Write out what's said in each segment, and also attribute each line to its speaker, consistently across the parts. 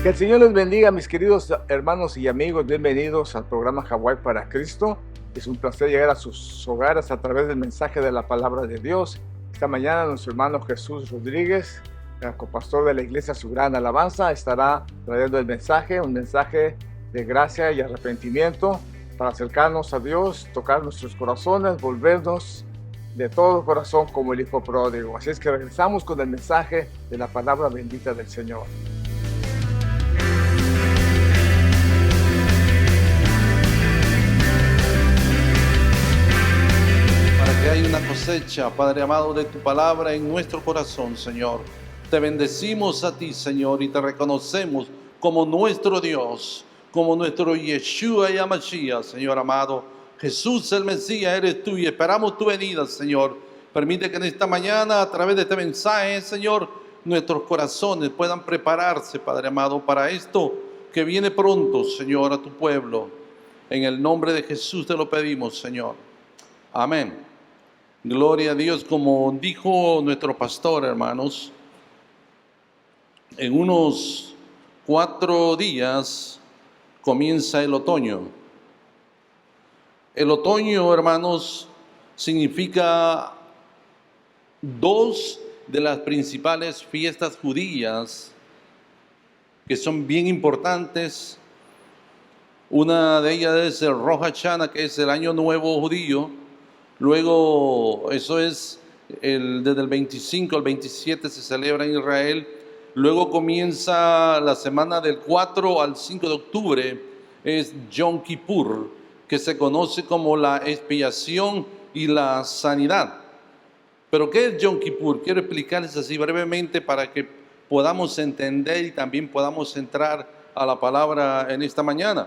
Speaker 1: Que el Señor les bendiga, mis queridos hermanos y amigos. Bienvenidos al programa Hawái para Cristo. Es un placer llegar a sus hogares a través del mensaje de la palabra de Dios. Esta mañana nuestro hermano Jesús Rodríguez, el copastor de la iglesia Su Gran Alabanza, estará trayendo el mensaje, un mensaje de gracia y arrepentimiento para acercarnos a Dios, tocar nuestros corazones, volvernos de todo corazón como el Hijo pródigo. Así es que regresamos con el mensaje de la palabra bendita del Señor.
Speaker 2: Que hay una cosecha, Padre amado, de tu palabra en nuestro corazón, Señor. Te bendecimos a ti, Señor, y te reconocemos como nuestro Dios, como nuestro Yeshua y Mashiach, Señor amado. Jesús el Mesías eres tú y esperamos tu venida, Señor. Permite que en esta mañana, a través de este mensaje, Señor, nuestros corazones puedan prepararse, Padre amado, para esto que viene pronto, Señor, a tu pueblo. En el nombre de Jesús te lo pedimos, Señor. Amén. Gloria a Dios, como dijo nuestro pastor, hermanos, en unos 4 días comienza el otoño. El otoño, hermanos, significa 2 de las principales fiestas judías que son bien importantes. Una de ellas es el Rosh Hashanah, que es el año nuevo judío. Luego, eso es desde el 25 al 27 se celebra en Israel. Luego comienza la semana del 4 al 5 de octubre, es Yom Kippur, que se conoce como la expiación y la sanidad. ¿Pero qué es Yom Kippur? Quiero explicarles así brevemente para que podamos entender y también podamos entrar a la palabra en esta mañana.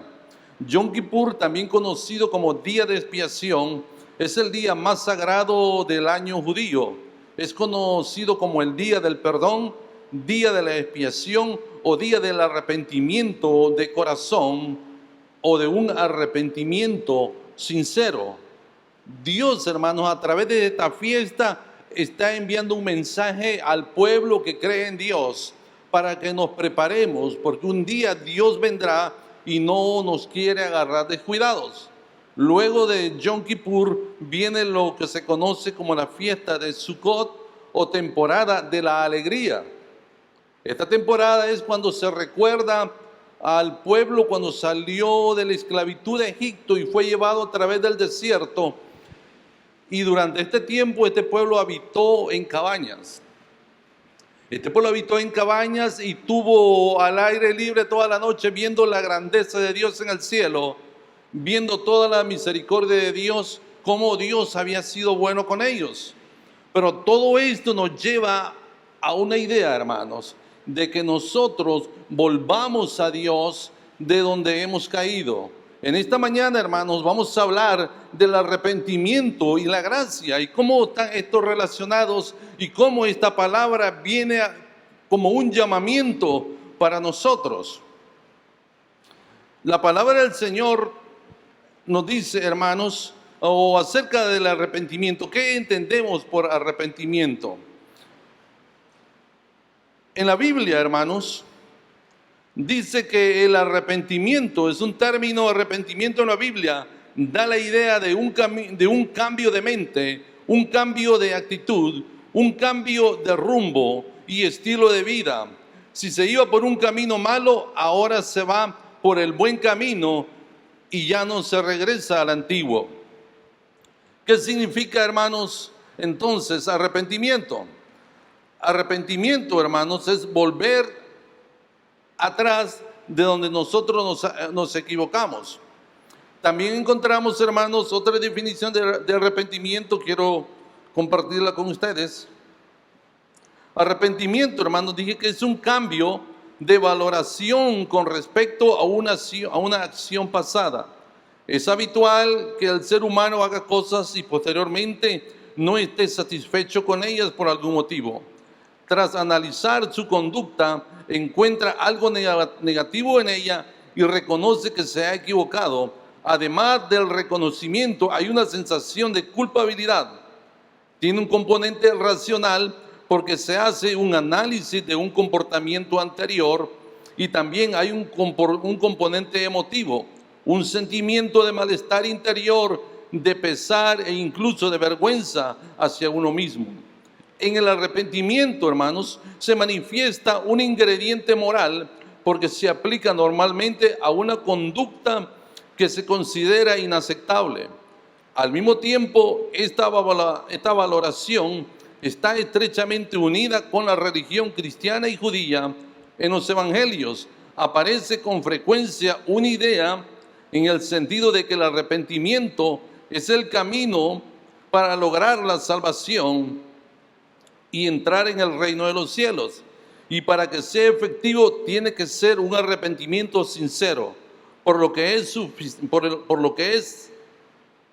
Speaker 2: Yom Kippur, también conocido como Día de Expiación, es el día más sagrado del año judío. Es conocido como el día del perdón, día de la expiación o día del arrepentimiento de corazón o de un arrepentimiento sincero. Dios, hermanos, a través de esta fiesta está enviando un mensaje al pueblo que cree en Dios para que nos preparemos, porque un día Dios vendrá y no nos quiere agarrar descuidados. Luego de Yom Kippur viene lo que se conoce como la fiesta de Sukkot o temporada de la alegría. Esta temporada es cuando se recuerda al pueblo cuando salió de la esclavitud de Egipto y fue llevado a través del desierto. Y durante este tiempo este pueblo habitó en cabañas. Este pueblo habitó en cabañas y tuvo al aire libre toda la noche viendo la grandeza de Dios en el cielo, viendo toda la misericordia de Dios, cómo Dios había sido bueno con ellos. Pero todo esto nos lleva a una idea, hermanos, de que nosotros volvamos a Dios de donde hemos caído. En esta mañana, hermanos, vamos a hablar del arrepentimiento y la gracia y cómo están estos relacionados y cómo esta palabra viene como un llamamiento para nosotros. La palabra del Señor nos dice, hermanos, o acerca del arrepentimiento. ¿Qué entendemos por arrepentimiento? En la Biblia, hermanos, dice que el arrepentimiento es un término. Arrepentimiento en la Biblia da la idea de un cambio de mente, un cambio de actitud, un cambio de rumbo y estilo de vida. Si se iba por un camino malo, ahora se va por el buen camino y ya no se regresa al antiguo. ¿Qué significa, hermanos, entonces arrepentimiento? Arrepentimiento, hermanos, es volver atrás de donde nosotros nos equivocamos. También encontramos, hermanos, otra definición de arrepentimiento, quiero compartirla con ustedes. Arrepentimiento, hermanos, dije que es un cambio de valoración con respecto a una acción pasada. Es habitual que el ser humano haga cosas y posteriormente no esté satisfecho con ellas por algún motivo. Tras analizar su conducta, encuentra algo negativo en ella y reconoce que se ha equivocado. Además del reconocimiento, hay una sensación de culpabilidad. Tiene un componente racional porque se hace un análisis de un comportamiento anterior y también hay un componente emotivo, un sentimiento de malestar interior, de pesar e incluso de vergüenza hacia uno mismo. En el arrepentimiento, hermanos, se manifiesta un ingrediente moral porque se aplica normalmente a una conducta que se considera inaceptable. Al mismo tiempo, esta valoración está estrechamente unida con la religión cristiana y judía. En los evangelios aparece con frecuencia una idea en el sentido de que el arrepentimiento es el camino para lograr la salvación y entrar en el reino de los cielos. Y para que sea efectivo tiene que ser un arrepentimiento sincero, por lo que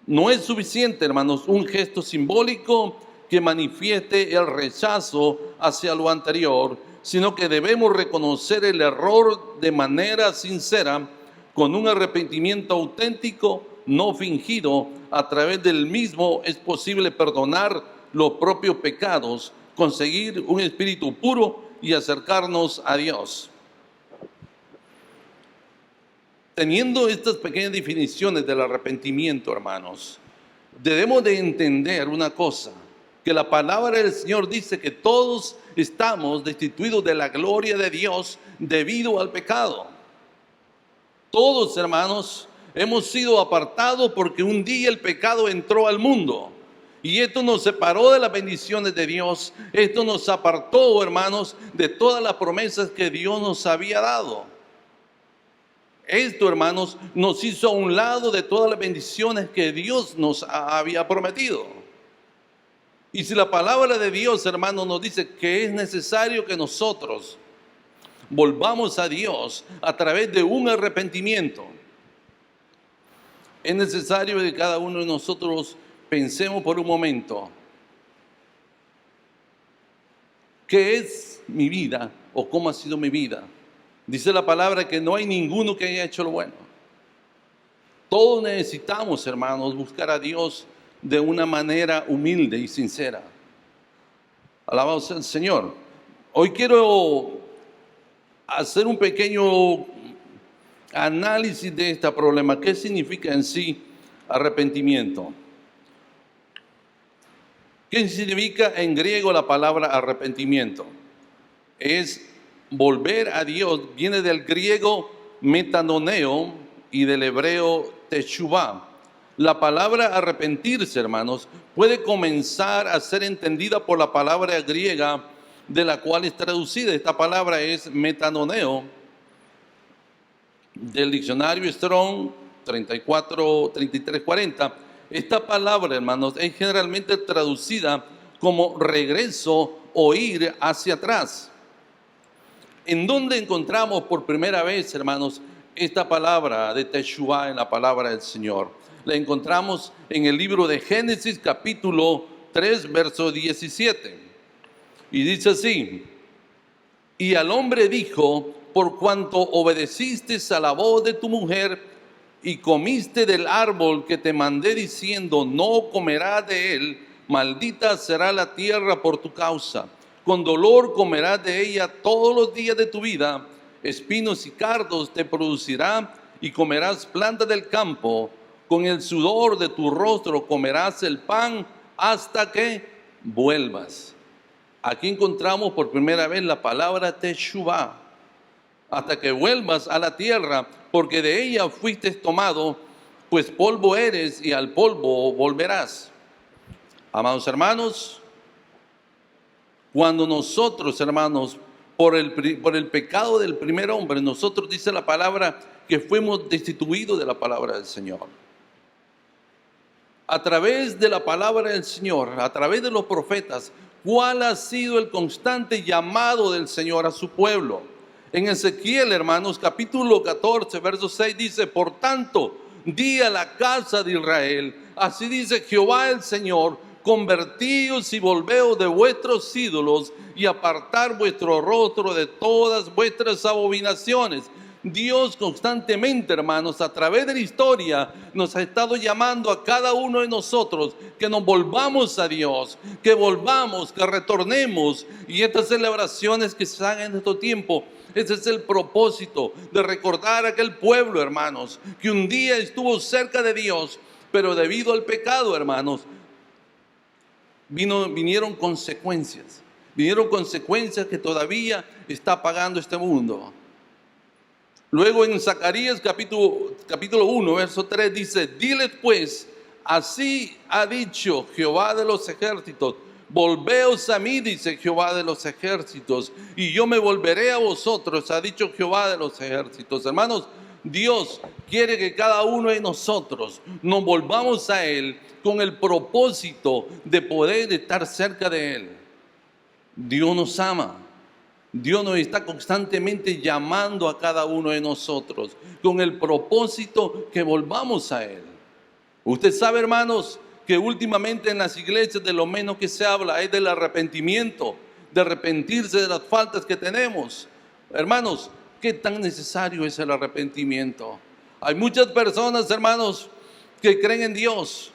Speaker 2: no es suficiente, hermanos, un gesto simbólico que manifieste el rechazo hacia lo anterior, sino que debemos reconocer el error de manera sincera, con un arrepentimiento auténtico, no fingido. A través del mismo es posible perdonar los propios pecados, conseguir un espíritu puro y acercarnos a Dios. Teniendo estas pequeñas definiciones del arrepentimiento, hermanos, debemos de entender una cosa, que la palabra del Señor dice que todos estamos destituidos de la gloria de Dios debido al pecado. Todos, hermanos, hemos sido apartados porque un día el pecado entró al mundo. Y esto nos separó de las bendiciones de Dios. Esto nos apartó, hermanos, de todas las promesas que Dios nos había dado. Esto, hermanos, nos hizo a un lado de todas las bendiciones que Dios nos había prometido. Y si la palabra de Dios, hermanos, nos dice que es necesario que nosotros volvamos a Dios a través de un arrepentimiento, es necesario que cada uno de nosotros pensemos por un momento, ¿qué es mi vida o cómo ha sido mi vida? Dice la palabra que no hay ninguno que haya hecho lo bueno. Todos necesitamos, hermanos, buscar a Dios de una manera humilde y sincera. Alabado sea el Señor. Hoy quiero hacer un pequeño análisis de este problema. ¿Qué significa en sí arrepentimiento? ¿Qué significa en griego la palabra arrepentimiento? Es volver a Dios, viene del griego metanoneo y del hebreo teshuvah. La palabra arrepentirse, hermanos, puede comenzar a ser entendida por la palabra griega de la cual es traducida. Esta palabra es metanoneo, del diccionario Strong 3340. Esta palabra, hermanos, es generalmente traducida como regreso o ir hacia atrás. ¿En dónde encontramos por primera vez, hermanos, esta palabra de Teshuvah en la palabra del Señor? La encontramos en el libro de Génesis, capítulo 3, verso 17. Y dice así: y al hombre dijo, por cuanto obedeciste a la voz de tu mujer y comiste del árbol que te mandé diciendo, no comerás de él, maldita será la tierra por tu causa. Con dolor comerás de ella todos los días de tu vida, espinos y cardos te producirá y comerás plantas del campo. Con el sudor de tu rostro comerás el pan hasta que vuelvas. Aquí encontramos por primera vez la palabra teshuvah, hasta que vuelvas a la tierra, porque de ella fuiste tomado, pues polvo eres y al polvo volverás. Amados hermanos, cuando nosotros, hermanos, por el pecado del primer hombre, nosotros, dice la palabra, que fuimos destituidos de la palabra del Señor. A través de la palabra del Señor, a través de los profetas, ¿cuál ha sido el constante llamado del Señor a su pueblo? En Ezequiel, hermanos, capítulo 14, verso 6 dice, por tanto, di a la casa de Israel, así dice Jehová el Señor, convertíos y volveos de vuestros ídolos y apartar vuestro rostro de todas vuestras abominaciones. Dios constantemente, hermanos, a través de la historia, nos ha estado llamando a cada uno de nosotros que nos volvamos a Dios, que volvamos, que retornemos. Y estas celebraciones que se dan en este tiempo, ese es el propósito de recordar a aquel pueblo, hermanos, que un día estuvo cerca de Dios, pero debido al pecado, hermanos, vinieron consecuencias. Vinieron consecuencias que todavía está pagando este mundo. Luego en Zacarías capítulo 1, verso 3 dice: diles pues, así ha dicho Jehová de los ejércitos, volveos a mí, dice Jehová de los ejércitos, y yo me volveré a vosotros, ha dicho Jehová de los ejércitos. Hermanos, Dios quiere que cada uno de nosotros nos volvamos a Él con el propósito de poder estar cerca de Él. Dios nos ama. Dios nos está constantemente llamando a cada uno de nosotros con el propósito que volvamos a Él. Usted sabe, hermanos, que últimamente en las iglesias de lo menos que se habla es del arrepentimiento, de arrepentirse de las faltas que tenemos. Hermanos, ¿qué tan necesario es el arrepentimiento? Hay muchas personas, hermanos, que creen en Dios,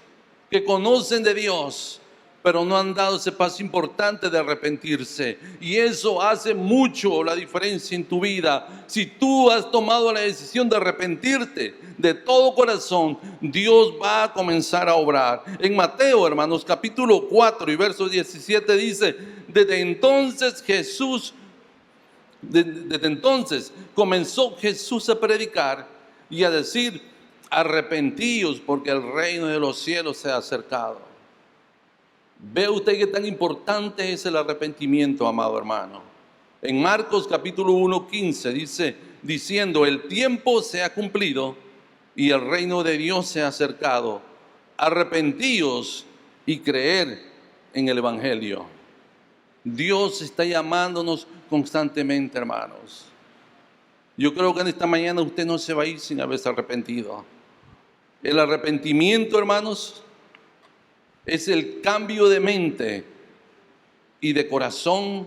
Speaker 2: que conocen de Dios, pero no han dado ese paso importante de arrepentirse. Y eso hace mucho la diferencia en tu vida. Si tú has tomado la decisión de arrepentirte de todo corazón, Dios va a comenzar a obrar. En Mateo, hermanos, capítulo 4 y verso 17 dice: desde entonces comenzó Jesús a predicar y a decir: arrepentíos, porque el reino de los cielos se ha acercado. ¿Ve usted qué tan importante es el arrepentimiento, amado hermano? En Marcos capítulo 1:15 dice, diciendo: el tiempo se ha cumplido y el reino de Dios se ha acercado. Arrepentíos y creer en el Evangelio. Dios está llamándonos constantemente, hermanos. Yo creo que en esta mañana usted no se va a ir sin haberse arrepentido. El arrepentimiento, hermanos, es el cambio de mente y de corazón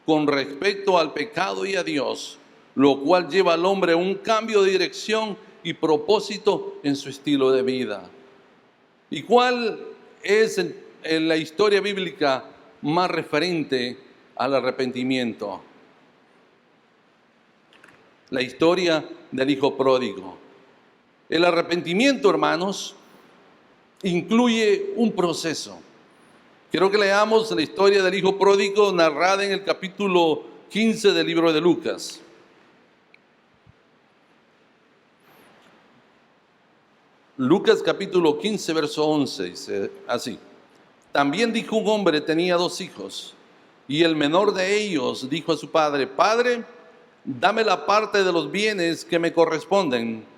Speaker 2: con respecto al pecado y a Dios, lo cual lleva al hombre a un cambio de dirección y propósito en su estilo de vida. ¿Y cuál es en la historia bíblica más referente al arrepentimiento? La historia del hijo pródigo. El arrepentimiento, hermanos, incluye un proceso. Quiero que leamos la historia del hijo pródigo narrada en el capítulo 15 del libro de Lucas. Lucas capítulo 15, verso 11, dice así: también dijo un hombre, tenía 2 hijos, y el menor de ellos dijo a su padre: Padre, dame la parte de los bienes que me corresponden.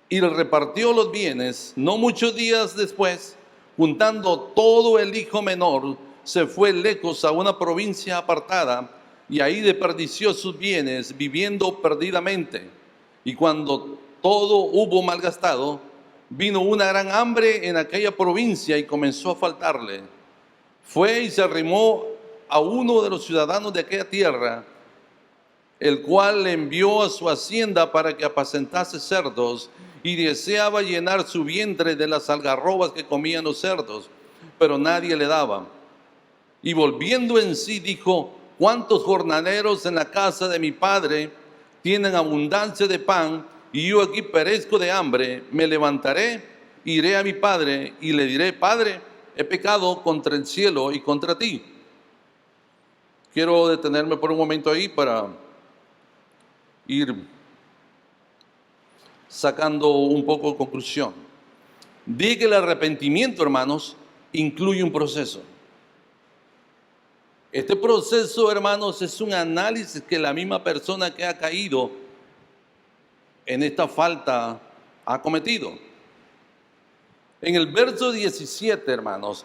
Speaker 2: Y le repartió los bienes. No muchos días después, juntando todo el hijo menor, se fue lejos a una provincia apartada, y ahí desperdició sus bienes, viviendo perdidamente. Y cuando todo hubo malgastado, vino una gran hambre en aquella provincia y comenzó a faltarle. Fue y se arrimó a uno de los ciudadanos de aquella tierra, el cual le envió a su hacienda para que apacentase cerdos, y deseaba llenar su vientre de las algarrobas que comían los cerdos, pero nadie le daba. Y volviendo en sí dijo: ¿cuántos jornaleros en la casa de mi padre tienen abundancia de pan, y yo aquí perezco de hambre? Me levantaré, iré a mi padre y le diré: Padre, he pecado contra el cielo y contra ti. Quiero detenerme por un momento ahí para ir sacando un poco de conclusión. Diga que el arrepentimiento, hermanos, incluye un proceso. Este proceso, hermanos, es un análisis que la misma persona que ha caído en esta falta ha cometido. En el verso 17, hermanos,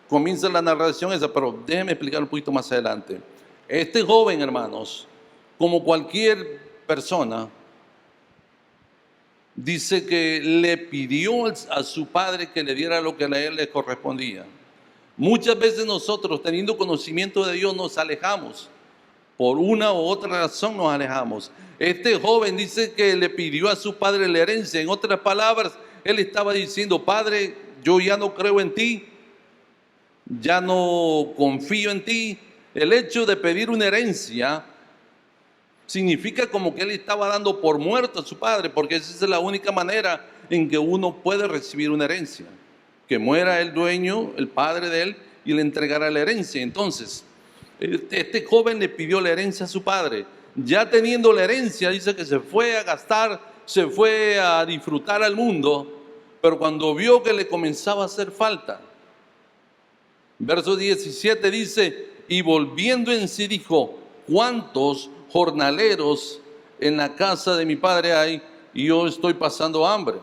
Speaker 2: comienza la narración esa, pero déjenme explicar un poquito más adelante. Este joven, hermanos, como cualquier persona, dice que le pidió a su padre que le diera lo que a él le correspondía. Muchas veces nosotros, teniendo conocimiento de Dios, nos alejamos por una u otra razón nos alejamos. Este joven dice que le pidió a su padre la herencia. En otras palabras, él estaba diciendo: Padre, yo ya no creo en ti, ya no confío en ti. El hecho de pedir una herencia significa como que él estaba dando por muerto a su padre, porque esa es la única manera en que uno puede recibir una herencia. Que muera el dueño, el padre de él, y le entregara la herencia. Entonces, este joven le pidió la herencia a su padre. Ya teniendo la herencia, dice que se fue a gastar, se fue a disfrutar al mundo, pero cuando vio que le comenzaba a hacer falta, verso 17 dice: y volviendo en sí dijo: ¿cuántos jornaleros en la casa de mi padre hay y yo estoy pasando hambre?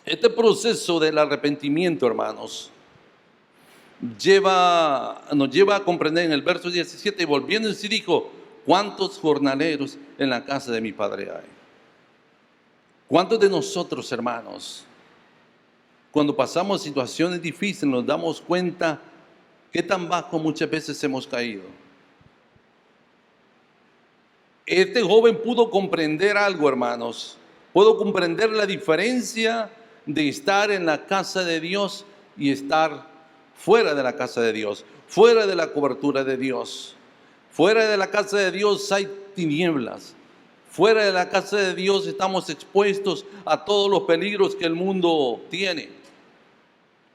Speaker 2: Este proceso del arrepentimiento, hermanos, nos lleva a comprender en el verso 17: y volviendo en sí dijo: ¿cuántos jornaleros en la casa de mi padre hay? ¿Cuántos de nosotros, hermanos, cuando pasamos situaciones difíciles, nos damos cuenta qué tan bajo muchas veces hemos caído? Este joven pudo comprender algo, hermanos. Pudo comprender la diferencia de estar en la casa de Dios y estar fuera de la casa de Dios, fuera de la cobertura de Dios. Fuera de la casa de Dios hay tinieblas. Fuera de la casa de Dios estamos expuestos a todos los peligros que el mundo tiene.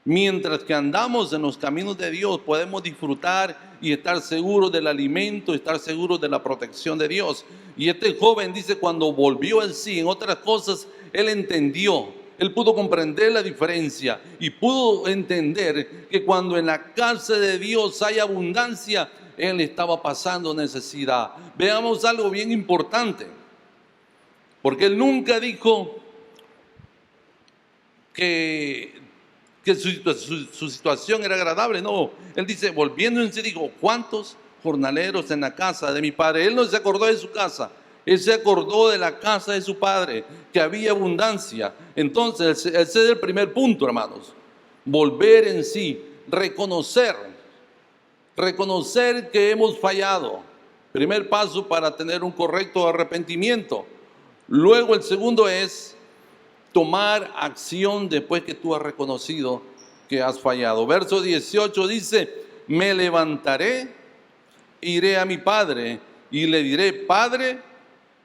Speaker 2: Mientras que andamos en los caminos de Dios, podemos disfrutar y estar seguros del alimento, estar seguros de la protección de Dios. Y este joven dice: cuando volvió en sí, en otras cosas, él entendió, él pudo comprender la diferencia y pudo entender que cuando en la casa de Dios hay abundancia, él estaba pasando necesidad. Veamos algo bien importante, porque él nunca dijo que su situación era agradable. No, él dice, volviendo en sí, dijo: ¿cuántos jornaleros en la casa de mi padre? Él no se acordó de su casa, él se acordó de la casa de su padre, que había abundancia. Entonces, ese es el primer punto, hermanos: volver en sí, reconocer que hemos fallado. Primer paso para tener un correcto arrepentimiento. Luego el segundo es tomar acción después que tú has reconocido que has fallado. Verso 18 dice: me levantaré, iré a mi padre y le diré: Padre,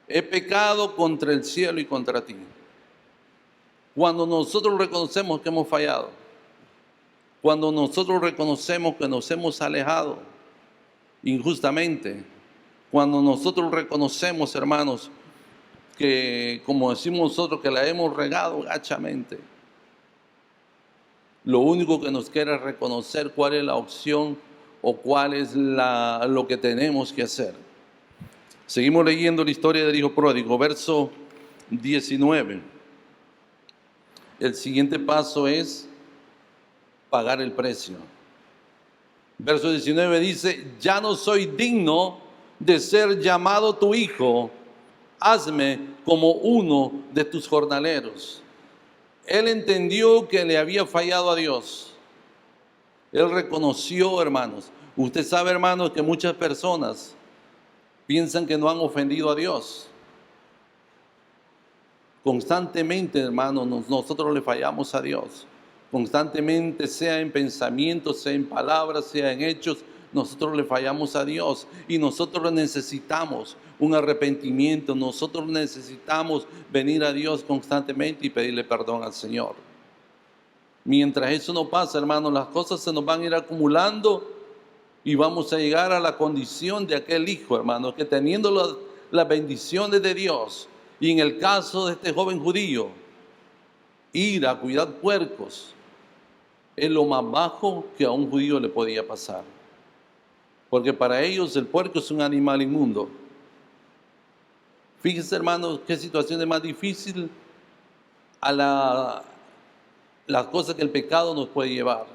Speaker 2: he pecado contra el cielo y contra ti. Cuando nosotros reconocemos que hemos fallado, cuando nosotros reconocemos que nos hemos alejado injustamente, cuando nosotros reconocemos, hermanos, que, como decimos nosotros, que la hemos regado gachamente, lo único que nos queda es reconocer cuál es la opción o cuál es lo que tenemos que hacer. Seguimos leyendo la historia del hijo pródigo, verso 19. El siguiente paso es pagar el precio. Verso 19 dice: ya no soy digno de ser llamado tu hijo, hazme como uno de tus jornaleros. Él entendió que le había fallado a Dios. Él reconoció, hermanos. Usted sabe, hermanos, que muchas personas piensan que no han ofendido a Dios. Constantemente, hermanos, nosotros le fallamos a Dios. Constantemente, sea en pensamientos, sea en palabras, sea en hechos, nosotros le fallamos a Dios. Y nosotros necesitamos un arrepentimiento. Nosotros necesitamos venir a Dios constantemente y pedirle perdón al Señor. Mientras eso no pasa, hermanos, las cosas se nos van a ir acumulando y vamos a llegar a la condición de aquel hijo, hermanos, que teniendo las bendiciones de Dios, y en el caso de este joven judío, ir a cuidar puercos es lo más bajo que a un judío le podía pasar. Porque para ellos el puerco es un animal inmundo. Fíjense, hermanos, qué situación es más difícil a las cosas que el pecado nos puede llevar.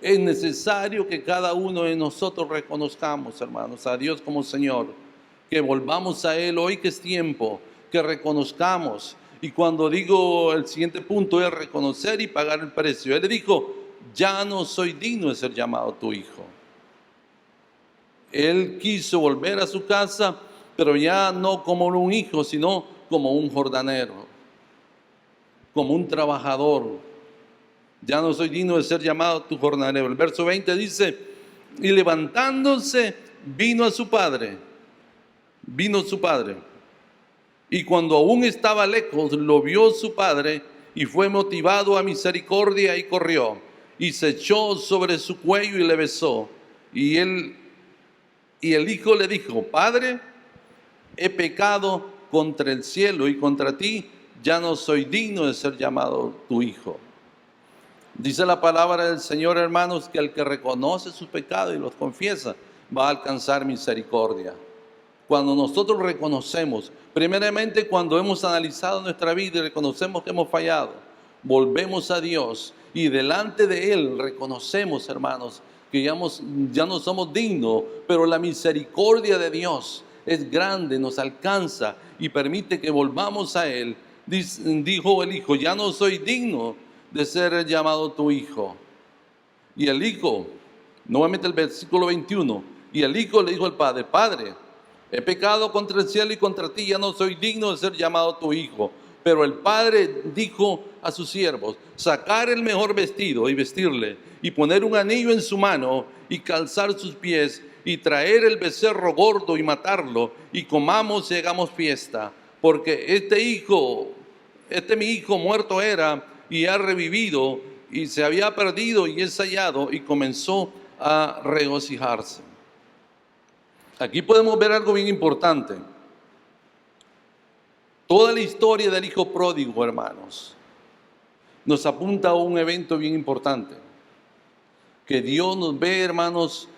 Speaker 2: Es necesario que cada uno de nosotros reconozcamos, hermanos, a Dios como Señor, que volvamos a Él hoy que es tiempo, que reconozcamos Y cuando digo el siguiente punto es reconocer y pagar el precio. Él le dijo, ya no soy digno de ser llamado tu hijo. Él quiso volver a su casa, pero ya no como un hijo, sino como un jordanero, como un trabajador. Ya no soy digno de ser llamado tu jornalero. El verso 20 dice, y levantándose vino su padre. Y cuando aún estaba lejos, lo vio su padre y fue motivado a misericordia y corrió. Y se echó sobre su cuello y le besó. Y el hijo le dijo, Padre, he pecado contra el cielo y contra ti, ya no soy digno de ser llamado tu hijo. Dice la palabra del Señor, hermanos, que el que reconoce sus pecados y los confiesa va a alcanzar misericordia. Cuando nosotros reconocemos, primeramente cuando hemos analizado nuestra vida y reconocemos que hemos fallado, volvemos a Dios y delante de Él reconocemos, hermanos, que ya no somos dignos, pero la misericordia de Dios es grande, nos alcanza y permite que volvamos a Él. Dijo el hijo, ya no soy digno de ser llamado tu hijo. Y el hijo, nuevamente el versículo 21, y el hijo le dijo al padre, Padre, he pecado contra el cielo y contra ti, ya no soy digno de ser llamado tu hijo. Pero el padre dijo a sus siervos, sacar el mejor vestido y vestirle, y poner un anillo en su mano y calzar sus pies, y traer el becerro gordo y matarlo, y comamos y hagamos fiesta, porque este mi hijo muerto era y ha revivido, y se había perdido y es hallado, y comenzó a regocijarse. Aquí podemos ver algo bien importante. Toda la historia del hijo pródigo, hermanos, nos apunta a un evento bien importante. Que Dios nos ve, hermanos,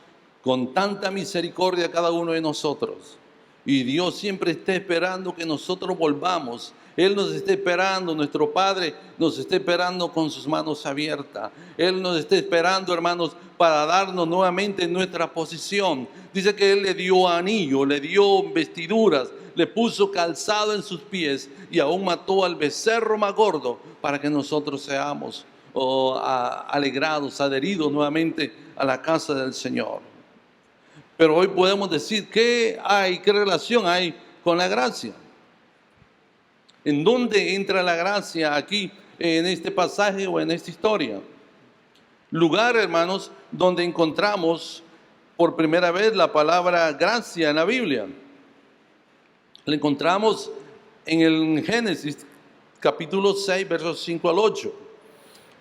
Speaker 2: con tanta misericordia a cada uno de nosotros. Y Dios siempre está esperando que nosotros volvamos. Él nos está esperando, nuestro Padre nos está esperando con sus manos abiertas. Él nos está esperando, hermanos, para darnos nuevamente nuestra posición. Dice que Él le dio anillo, le dio vestiduras, le puso calzado en sus pies y aún mató al becerro más gordo para que nosotros seamos alegrados, adheridos nuevamente a la casa del Señor. Pero hoy podemos decir, ¿qué relación hay con la gracia? ¿En dónde entra la gracia aquí en este pasaje o en esta historia? Lugar, hermanos, donde encontramos por primera vez la palabra gracia en la Biblia. La encontramos en el Génesis capítulo 6, versos 5 al 8.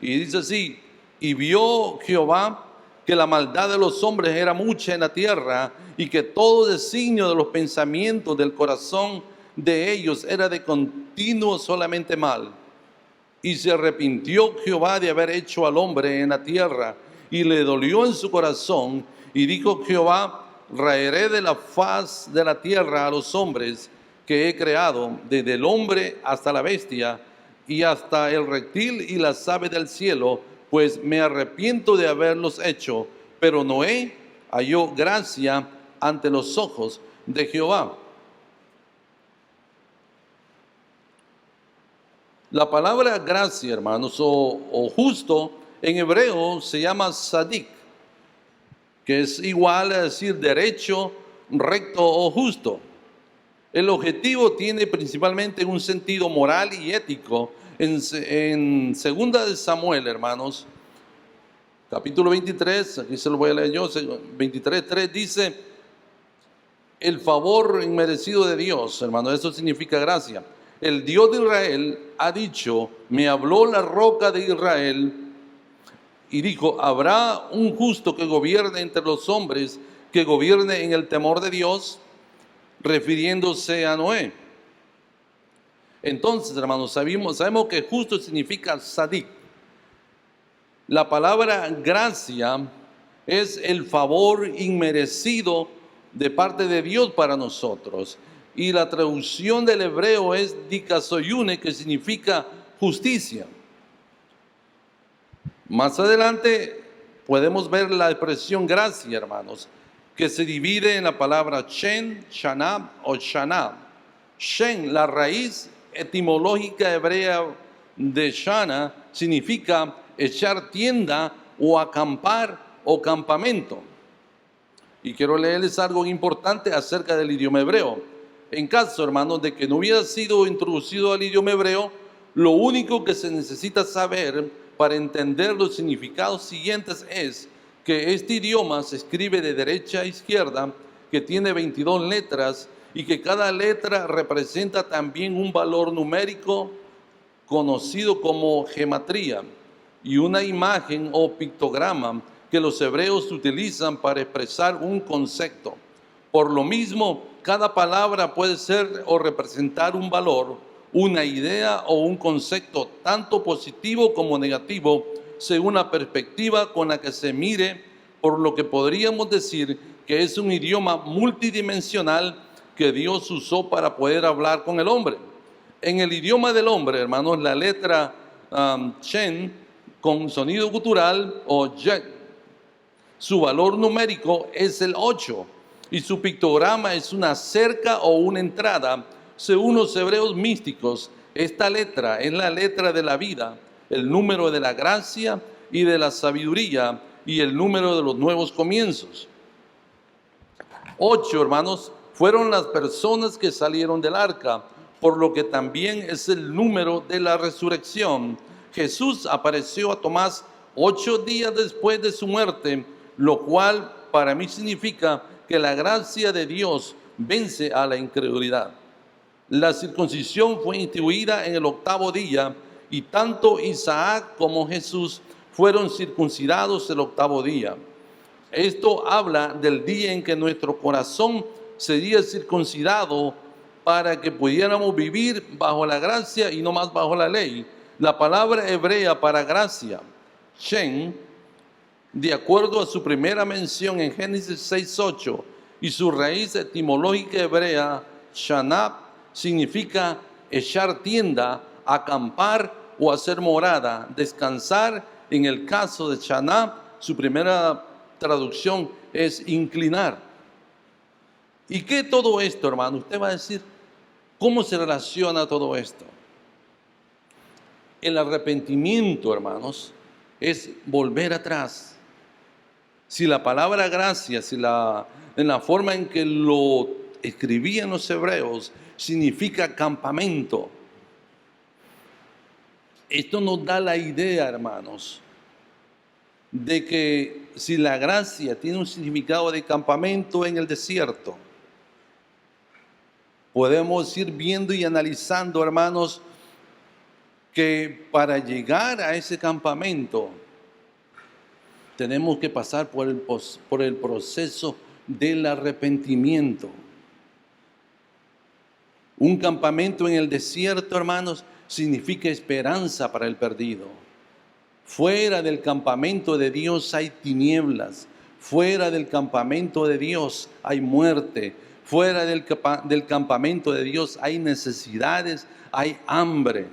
Speaker 2: Y dice así, y vio Jehová que la maldad de los hombres era mucha en la tierra y que todo designio de los pensamientos del corazón de ellos era de continuo solamente mal. Y se arrepintió Jehová de haber hecho al hombre en la tierra y le dolió en su corazón y dijo Jehová, raeré de la faz de la tierra a los hombres que he creado, desde el hombre hasta la bestia y hasta el reptil y las aves del cielo, pues me arrepiento de haberlos hecho. Pero Noé halló gracia ante los ojos de Jehová. La palabra gracia, hermanos, o justo, en hebreo se llama sadik, que es igual a decir derecho, recto o justo. El objetivo tiene principalmente un sentido moral y ético. En segunda de Samuel, hermanos, capítulo 23, aquí se lo voy a leer yo, 23:3 dice, el favor inmerecido de Dios, hermano, eso significa gracia. El Dios de Israel ha dicho, me habló la roca de Israel y dijo, ¿habrá un justo que gobierne entre los hombres, que gobierne en el temor de Dios? Refiriéndose a Noé. Entonces, hermanos, sabemos que justo significa sadik. La palabra gracia es el favor inmerecido de parte de Dios para nosotros. Y la traducción del hebreo es dikasoyune, que significa justicia. Más adelante podemos ver la expresión gracia, hermanos, que se divide en la palabra shen, shanab o shanab. Shen, la raíz, etimológica hebrea de Shana significa echar tienda o acampar o campamento. Y quiero leerles algo importante acerca del idioma hebreo. En caso, hermanos, de que no hubiera sido introducido al idioma hebreo, lo único que se necesita saber para entender los significados siguientes es que este idioma se escribe de derecha a izquierda, que tiene 22 letras y que cada letra representa también un valor numérico conocido como gematría y una imagen o pictograma que los hebreos utilizan para expresar un concepto. Por lo mismo, cada palabra puede ser o representar un valor, una idea o un concepto, tanto positivo como negativo, según la perspectiva con la que se mire, por lo que podríamos decir que es un idioma multidimensional que Dios usó para poder hablar con el hombre. En el idioma del hombre, hermanos, la letra Shen con sonido gutural o Jet, su valor numérico es el 8 y su pictograma es una cerca o una entrada. Según los hebreos místicos, esta letra es la letra de la vida, el número de la gracia y de la sabiduría y el número de los nuevos comienzos. 8, hermanos, fueron las personas que salieron del arca, por lo que también es el número de la resurrección. Jesús apareció a Tomás 8 días después de su muerte, lo cual para mí significa que la gracia de Dios vence a la incredulidad. La circuncisión fue instituida en el 8º día y tanto Isaac como Jesús fueron circuncidados el 8º día. Esto habla del día en que nuestro corazón sería circuncidado para que pudiéramos vivir bajo la gracia y no más bajo la ley. La palabra hebrea para gracia, Shen, de acuerdo a su primera mención en Génesis 6:8 y su raíz etimológica hebrea, Shanab, significa echar tienda, acampar o hacer morada, descansar. En el caso de Shanab, su primera traducción es inclinar. ¿Y qué todo esto, hermano? Usted va a decir, ¿cómo se relaciona todo esto? El arrepentimiento, hermanos, es volver atrás. Si la palabra gracia, en la forma en que lo escribían los hebreos, significa campamento. Esto nos da la idea, hermanos, de que si la gracia tiene un significado de campamento en el desierto, podemos ir viendo y analizando, hermanos, que para llegar a ese campamento tenemos que pasar por el proceso del arrepentimiento. Un campamento en el desierto, hermanos, significa esperanza para el perdido. Fuera del campamento de Dios hay tinieblas. Fuera del campamento de Dios hay muerte. Fuera del campamento de Dios hay necesidades, hay hambre.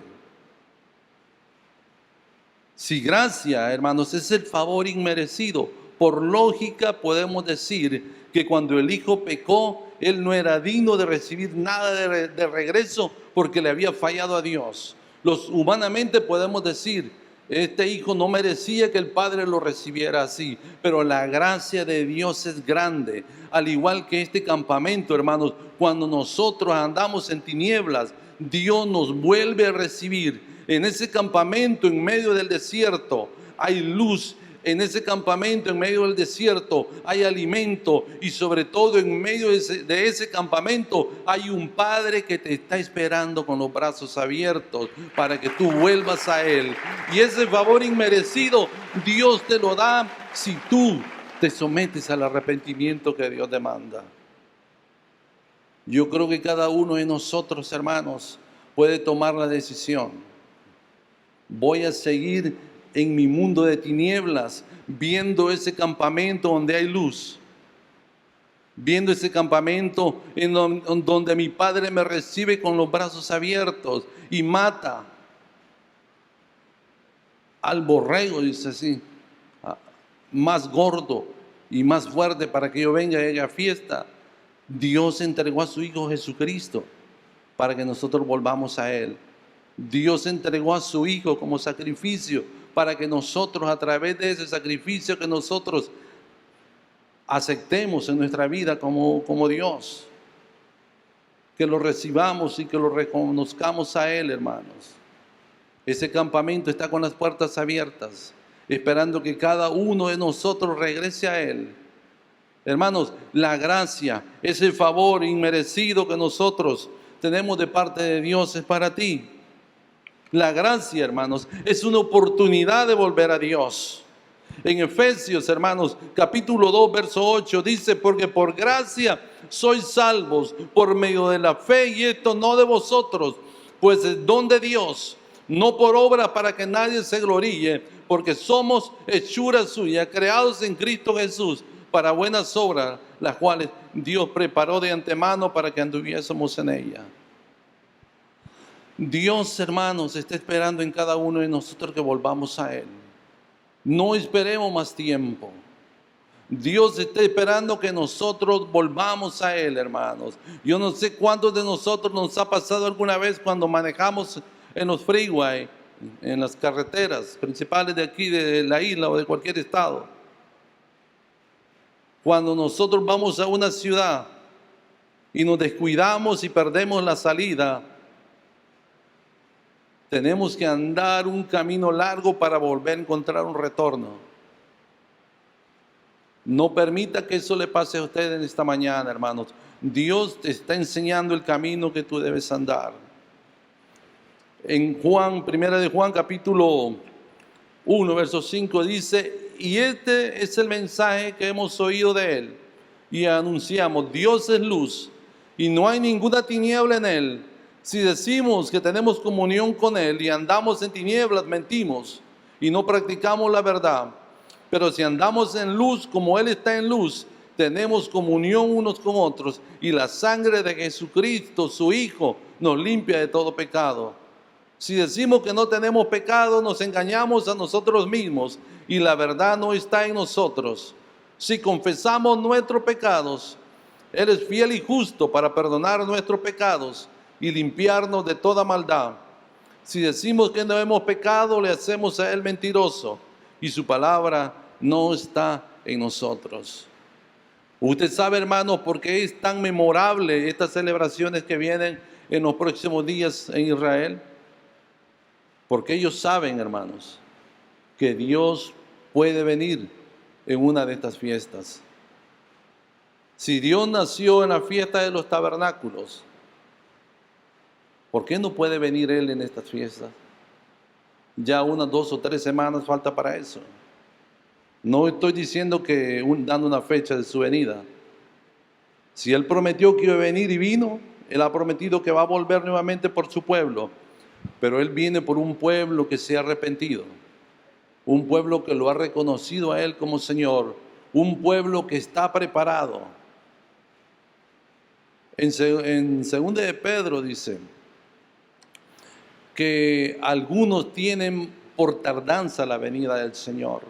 Speaker 2: Si gracia, hermanos, es el favor inmerecido, por lógica podemos decir que cuando el Hijo pecó, Él no era digno de recibir nada de regreso porque le había fallado a Dios. Humanamente podemos decir, este hijo no merecía que el Padre lo recibiera así, pero la gracia de Dios es grande. Al igual que este campamento, hermanos, cuando nosotros andamos en tinieblas, Dios nos vuelve a recibir. En ese campamento, en medio del desierto, hay luz. En ese campamento, en medio del desierto, hay alimento. Y sobre todo, en medio de ese campamento, hay un Padre que te está esperando con los brazos abiertos para que tú vuelvas a Él. Y ese favor inmerecido, Dios te lo da si tú te sometes al arrepentimiento que Dios demanda. Yo creo que cada uno de nosotros, hermanos, puede tomar la decisión. Voy a seguir en mi mundo de tinieblas, viendo ese campamento donde hay luz, viendo ese campamento en donde mi Padre me recibe con los brazos abiertos y mata al borrego, dice así, más gordo y más fuerte para que yo venga a ella fiesta. Dios entregó a su Hijo Jesucristo. para que nosotros volvamos a Él. Dios entregó a su Hijo como sacrificio para que nosotros, a través de ese sacrificio que nosotros aceptemos en nuestra vida como Dios, que lo recibamos y que lo reconozcamos a Él, hermanos. Ese campamento está con las puertas abiertas, esperando que cada uno de nosotros regrese a Él. Hermanos, la gracia, ese favor inmerecido que nosotros tenemos de parte de Dios es para ti. La gracia, hermanos, es una oportunidad de volver a Dios. En Efesios, hermanos, capítulo 2, verso 8, dice, porque por gracia sois salvos por medio de la fe, y esto no de vosotros, pues es don de Dios, no por obra para que nadie se gloríe, porque somos hechura suya, creados en Cristo Jesús, para buenas obras, las cuales Dios preparó de antemano para que anduviésemos en ella. Dios, hermanos, está esperando en cada uno de nosotros que volvamos a Él. No esperemos más tiempo. Dios está esperando que nosotros volvamos a Él, hermanos. Yo no sé cuántos de nosotros nos ha pasado alguna vez cuando manejamos en los freeway, en las carreteras principales de aquí, de la isla o de cualquier estado. Cuando nosotros vamos a una ciudad y nos descuidamos y perdemos la salida, tenemos que andar un camino largo para volver a encontrar un retorno. No permita que eso le pase a usted en esta mañana, hermanos. Dios te está enseñando el camino que tú debes andar. En Primera de Juan, capítulo 1, verso 5 dice, y este es el mensaje que hemos oído de Él y anunciamos, Dios es luz y no hay ninguna tiniebla en Él. Si decimos que tenemos comunión con Él y andamos en tinieblas, mentimos y no practicamos la verdad. Pero si andamos en luz como Él está en luz, tenemos comunión unos con otros y la sangre de Jesucristo, su Hijo, nos limpia de todo pecado. Si decimos que no tenemos pecado, nos engañamos a nosotros mismos y la verdad no está en nosotros. Si confesamos nuestros pecados, Él es fiel y justo para perdonar nuestros pecados y limpiarnos de toda maldad. Si decimos que no hemos pecado, le hacemos a Él mentiroso y su palabra no está en nosotros. Usted sabe, hermanos, por qué es tan memorable estas celebraciones que vienen en los próximos días en Israel. Porque ellos saben, hermanos, que Dios puede venir en una de estas fiestas. Si Dios nació en la fiesta de los tabernáculos, ¿por qué no puede venir Él en estas fiestas? Ya unas 2 o 3 semanas falta para eso. No estoy diciendo que dando una fecha de su venida. Si Él prometió que iba a venir y vino, Él ha prometido que va a volver nuevamente por su pueblo. Pero Él viene por un pueblo que se ha arrepentido. Un pueblo que lo ha reconocido a Él como Señor. Un pueblo que está preparado. En 2 de Pedro dice que algunos tienen por tardanza la venida del Señor.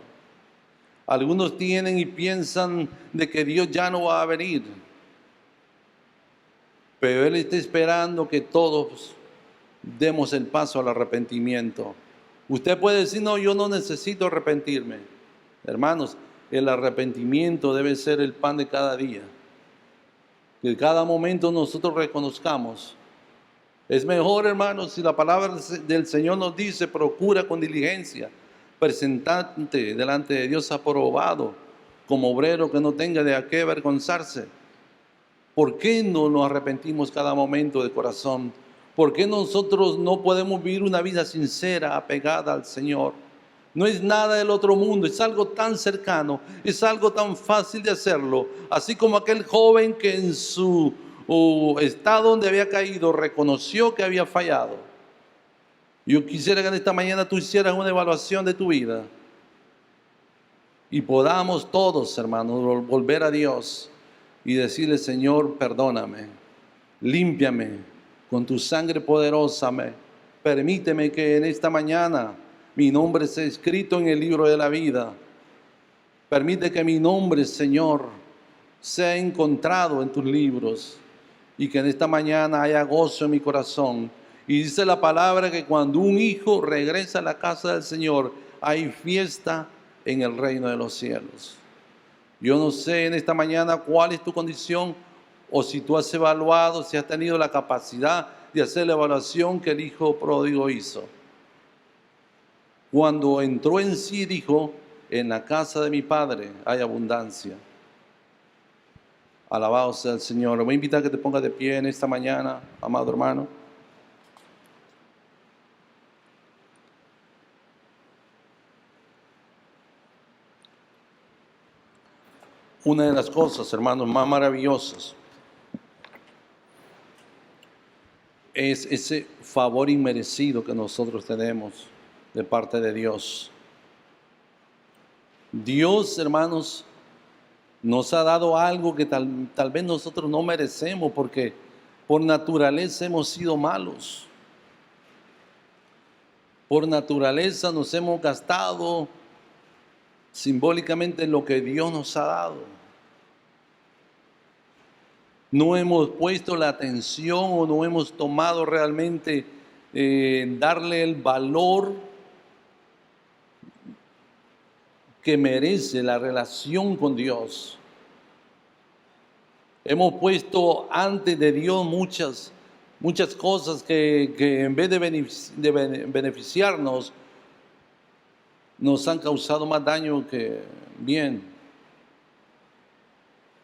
Speaker 2: Algunos tienen y piensan de que Dios ya no va a venir. Pero Él está esperando que todos demos el paso al arrepentimiento. Usted puede decir, no, yo no necesito arrepentirme. Hermanos, el arrepentimiento debe ser el pan de cada día. Que cada momento nosotros reconozcamos. Es mejor, hermanos, si la palabra del Señor nos dice, procura con diligencia, presentarte delante de Dios aprobado, como obrero que no tenga de qué avergonzarse. ¿Por qué no nos arrepentimos cada momento de corazón? ¿Por qué nosotros no podemos vivir una vida sincera, apegada al Señor? No es nada del otro mundo, es algo tan cercano, es algo tan fácil de hacerlo. Así como aquel joven que en su estado donde había caído reconoció que había fallado. Yo quisiera que en esta mañana tú hicieras una evaluación de tu vida y podamos todos, hermanos, volver a Dios y decirle, Señor, perdóname, límpiame con tu sangre poderosa, permíteme que en esta mañana mi nombre sea escrito en el libro de la vida. Permite que mi nombre, Señor, sea encontrado en tus libros. y que en esta mañana haya gozo en mi corazón. Y dice la palabra que cuando un hijo regresa a la casa del Señor, hay fiesta en el reino de los cielos. Yo no sé en esta mañana cuál es tu condición, o si tú has evaluado, si has tenido la capacidad de hacer la evaluación que el hijo pródigo hizo. Cuando entró en sí, dijo: en la casa de mi padre hay abundancia. Alabado sea el Señor. Le voy a invitar a que te pongas de pie en esta mañana, amado hermano. Una de las cosas, hermanos, más maravillosas es ese favor inmerecido que nosotros tenemos de parte de Dios. Dios, hermanos, nos ha dado algo que tal vez nosotros no merecemos, porque por naturaleza hemos sido malos. Por naturaleza nos hemos gastado simbólicamente en lo que Dios nos ha dado. No hemos puesto la atención o no hemos tomado realmente darle el valor que merece la relación con Dios. Hemos puesto antes de Dios muchas cosas que en vez de beneficiarnos, nos han causado más daño que bien.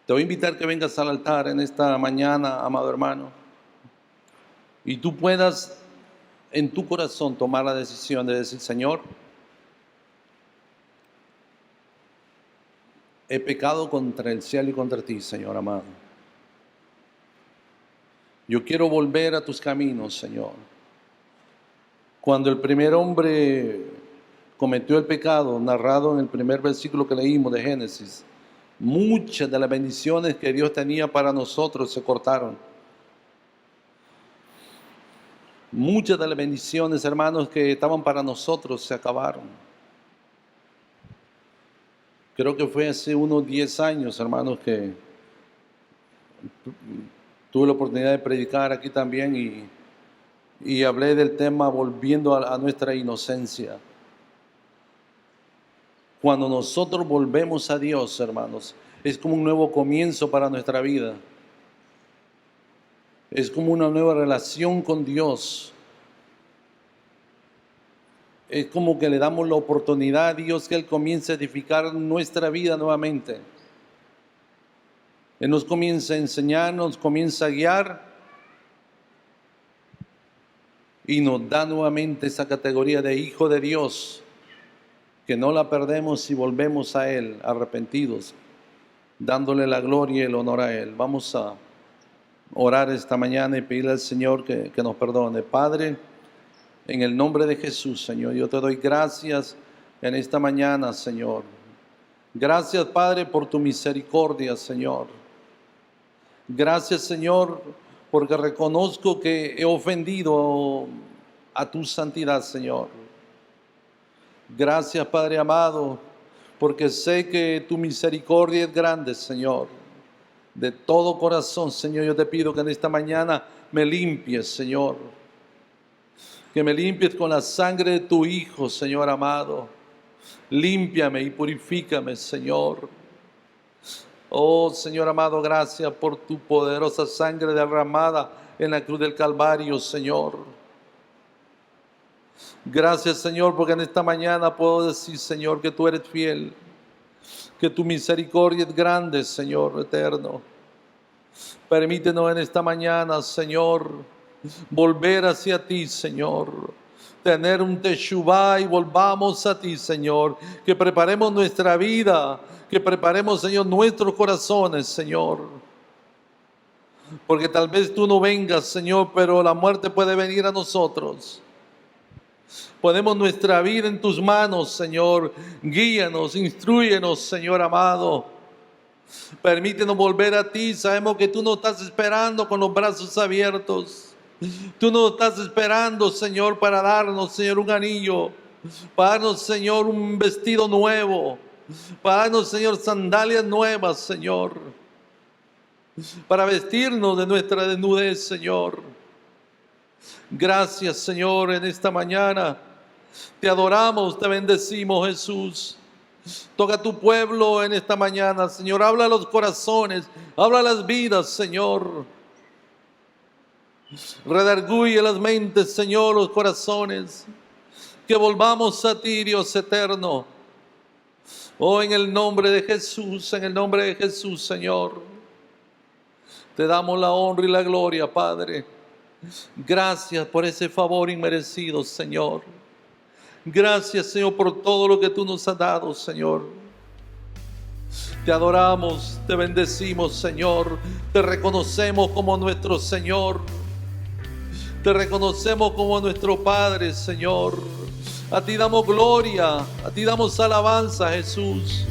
Speaker 2: Te voy a invitar que vengas al altar en esta mañana, amado hermano, y tú puedas en tu corazón tomar la decisión de decir: Señor, he pecado contra el cielo y contra ti, Señor amado. Yo quiero volver a tus caminos, Señor. Cuando el primer hombre cometió el pecado, narrado en el primer versículo que leímos de Génesis, muchas de las bendiciones que Dios tenía para nosotros se cortaron. Muchas de las bendiciones, hermanos, que estaban para nosotros se acabaron. Creo que fue hace unos 10 años, hermanos, que tuve la oportunidad de predicar aquí también y hablé del tema volviendo a nuestra inocencia. Cuando nosotros volvemos a Dios, hermanos, es como un nuevo comienzo para nuestra vida. Es como una nueva relación con Dios. Es como que le damos la oportunidad a Dios que Él comience a edificar nuestra vida nuevamente. Él nos comienza a enseñar, nos comienza a guiar y nos da nuevamente esa categoría de hijo de Dios, que no la perdemos si volvemos a Él arrepentidos, dándole la gloria y el honor a Él. Vamos a orar esta mañana y pedirle al Señor que nos perdone. Padre, en el nombre de Jesús, Señor, yo te doy gracias en esta mañana, Señor. Gracias, Padre, por tu misericordia, Señor. Gracias, Señor, porque reconozco que he ofendido a tu santidad, Señor. Gracias, Padre amado, porque sé que tu misericordia es grande, Señor. De todo corazón, Señor, yo te pido que en esta mañana me limpies, Señor. Que me limpies con la sangre de tu Hijo, Señor amado. Límpiame y purifícame, Señor. Oh, Señor amado, gracias por tu poderosa sangre derramada en la cruz del Calvario, Señor. Gracias, Señor, porque en esta mañana puedo decir, Señor, que tú eres fiel, que tu misericordia es grande, Señor eterno. Permítenos en esta mañana, Señor, volver hacia ti, Señor. Tener un teshuvá y volvamos a ti, Señor. Que preparemos nuestra vida, que preparemos, Señor, nuestros corazones, Señor. Porque tal vez tú no vengas, Señor, pero la muerte puede venir a nosotros. Ponemos nuestra vida en tus manos, Señor. Guíanos, instrúyenos, Señor amado. Permítenos volver a ti. Sabemos que tú nos estás esperando con los brazos abiertos. Tú nos estás esperando, Señor, para darnos, Señor, un anillo. Para darnos, Señor, un vestido nuevo. Para darnos, Señor, sandalias nuevas, Señor. para vestirnos de nuestra desnudez, Señor. Gracias, Señor, en esta mañana. Te adoramos, te bendecimos, Jesús. Toca a tu pueblo en esta mañana, Señor. Habla a los corazones, habla a las vidas, Señor. Redarguye las mentes, Señor, los corazones. Que volvamos a ti, Dios eterno. Oh, en el nombre de Jesús, en el nombre de Jesús, Señor. Te damos la honra y la gloria, Padre. Gracias por ese favor inmerecido, Señor. Gracias, Señor, por todo lo que tú nos has dado, Señor. Te adoramos, te bendecimos, Señor. Te reconocemos como nuestro Señor. Te reconocemos como nuestro Padre, Señor. A ti damos gloria, a ti damos alabanza, Jesús.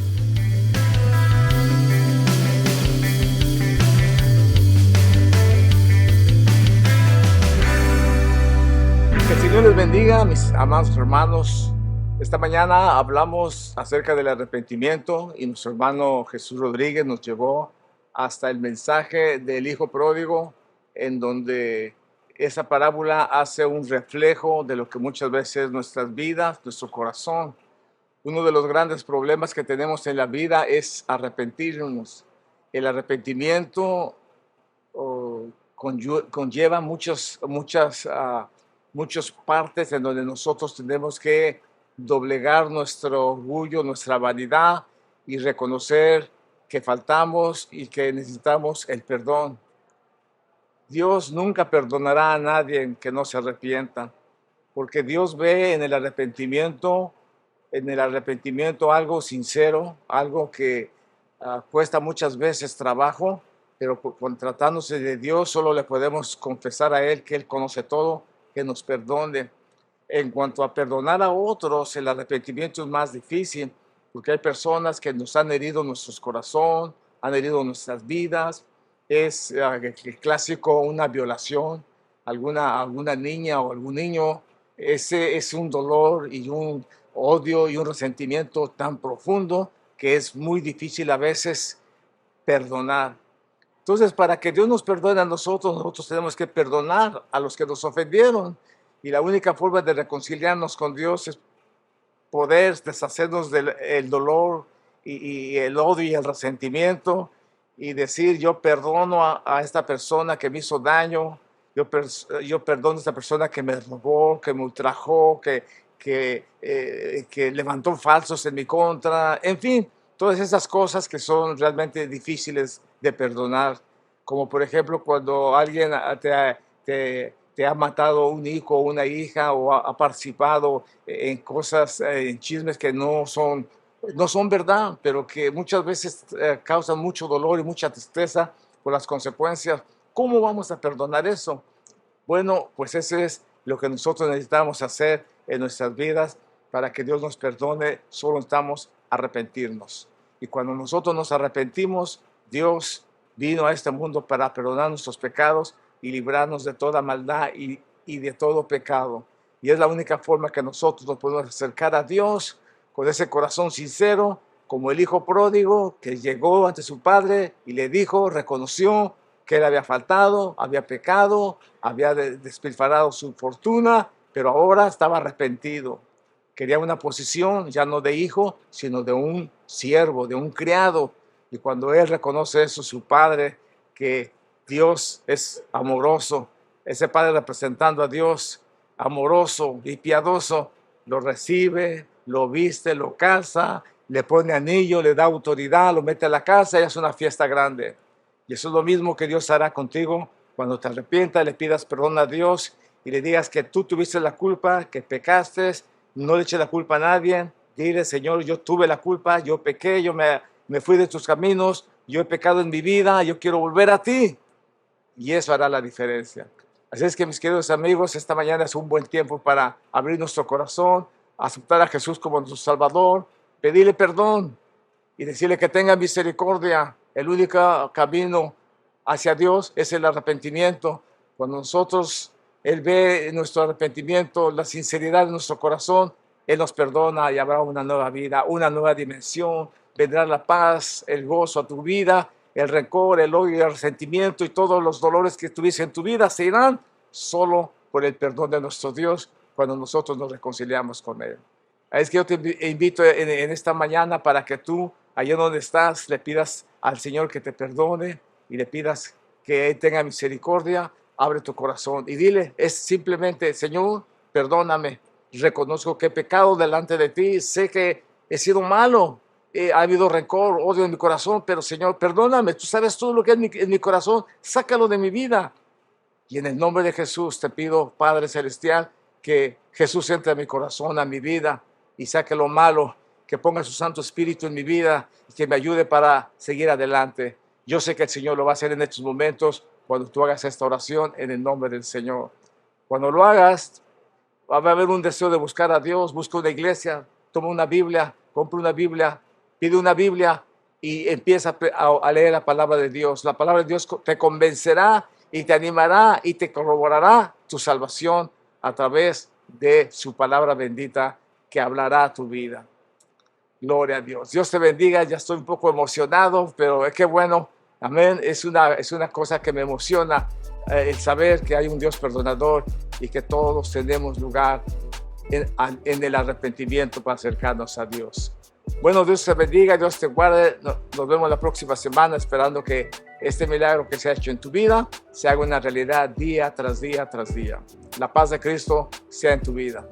Speaker 1: Que el Señor les bendiga, mis amados hermanos. Esta mañana hablamos acerca del arrepentimiento y nuestro hermano Jesús Rodríguez nos llevó hasta el mensaje del Hijo Pródigo, en donde esa parábola hace un reflejo de lo que muchas veces nuestras vidas, nuestro corazón. Uno de los grandes problemas que tenemos en la vida es arrepentirnos. El arrepentimiento conlleva muchas partes en donde nosotros tenemos que doblegar nuestro orgullo, nuestra vanidad y reconocer que faltamos y que necesitamos el perdón. Dios nunca perdonará a nadie que no se arrepienta, porque Dios ve en el arrepentimiento algo sincero, algo que cuesta muchas veces trabajo, pero tratándose de Dios solo le podemos confesar a Él que Él conoce todo, que nos perdone. En cuanto a perdonar a otros, el arrepentimiento es más difícil, porque hay personas que nos han herido nuestros corazones, han herido nuestras vidas. Es el clásico, una violación, alguna niña o algún niño. Ese es un dolor y un odio y un resentimiento tan profundo que es muy difícil a veces perdonar. Entonces, para que Dios nos perdone a nosotros tenemos que perdonar a los que nos ofendieron. Y la única forma de reconciliarnos con Dios es poder deshacernos del dolor y el odio y el resentimiento y decir: yo perdono a esta persona que me hizo daño, yo perdono a esta persona que me robó, que me ultrajó, que levantó falsos en mi contra, en fin, todas esas cosas que son realmente difíciles de perdonar, como por ejemplo cuando alguien te ha matado un hijo o una hija, o ha participado en cosas, en chismes que no son verdad, pero que muchas veces causan mucho dolor y mucha tristeza por las consecuencias. ¿Cómo vamos a perdonar eso? Bueno, pues eso es lo que nosotros necesitamos hacer en nuestras vidas para que Dios nos perdone. Solo necesitamos arrepentirnos. Y cuando nosotros nos arrepentimos, Dios vino a este mundo para perdonar nuestros pecados y librarnos de toda maldad y de todo pecado. Y es la única forma que nosotros nos podemos acercar a Dios, con ese corazón sincero, como el hijo pródigo que llegó ante su padre y le dijo, reconoció que él había faltado, había pecado, había despilfarrado su fortuna, pero ahora estaba arrepentido. Quería una posición ya no de hijo, sino de un siervo, de un criado. Y cuando él reconoce eso, su padre, que Dios es amoroso, ese padre representando a Dios, amoroso y piadoso, lo recibe, lo viste, lo calza, le pone anillo, le da autoridad, lo mete a la casa y es una fiesta grande. Y eso es lo mismo que Dios hará contigo cuando te arrepientas, le pidas perdón a Dios y le digas que tú tuviste la culpa, que pecaste, no le eches la culpa a nadie. Dile: Señor, yo tuve la culpa, yo pequé, yo me fui de tus caminos, yo he pecado en mi vida, yo quiero volver a ti. Y eso hará la diferencia. Así es que, mis queridos amigos, esta mañana es un buen tiempo para abrir nuestro corazón, aceptar a Jesús como nuestro Salvador, pedirle perdón y decirle que tenga misericordia. El único camino hacia Dios es el arrepentimiento. Cuando Él ve en nuestro arrepentimiento la sinceridad de nuestro corazón, Él nos perdona y habrá una nueva vida, una nueva dimensión. Vendrá la paz, el gozo a tu vida el rencor, el odio, el resentimiento y todos los dolores que tuviste en tu vida se irán solo por el perdón de nuestro Dios cuando nosotros nos reconciliamos con Él. Es que yo te invito en esta mañana para que tú, allá donde estás, le pidas al Señor que te perdone y le pidas que Él tenga misericordia. Abre tu corazón y dile, es simplemente, Señor, perdóname, reconozco que he pecado delante de ti, sé que he sido malo, ha habido rencor, odio en mi corazón, pero Señor, perdóname, tú sabes todo lo que es en mi corazón, sácalo de mi vida. Y en el nombre de Jesús te pido, Padre Celestial, que Jesús entre a mi corazón, a mi vida, y saque lo malo, que ponga su Santo Espíritu en mi vida y que me ayude para seguir adelante. Yo sé que el Señor lo va a hacer en estos momentos cuando tú hagas esta oración en el nombre del Señor. Cuando lo hagas, va a haber un deseo de buscar a Dios. Busca una iglesia, toma una Biblia, compra una Biblia, pide una Biblia y empieza a leer la palabra de Dios. La palabra de Dios te convencerá y te animará y te corroborará tu salvación a través de su palabra bendita que hablará a tu vida. Gloria a Dios. Dios te bendiga. Ya estoy un poco emocionado, pero es que bueno, amén. Es una cosa que me emociona el saber que hay un Dios perdonador y que todos tenemos lugar en el arrepentimiento para acercarnos a Dios. Bueno, Dios te bendiga, Dios te guarde. Nos vemos la próxima semana esperando que este milagro que se ha hecho en tu vida se haga una realidad día tras día tras día. La paz de Cristo sea en tu vida.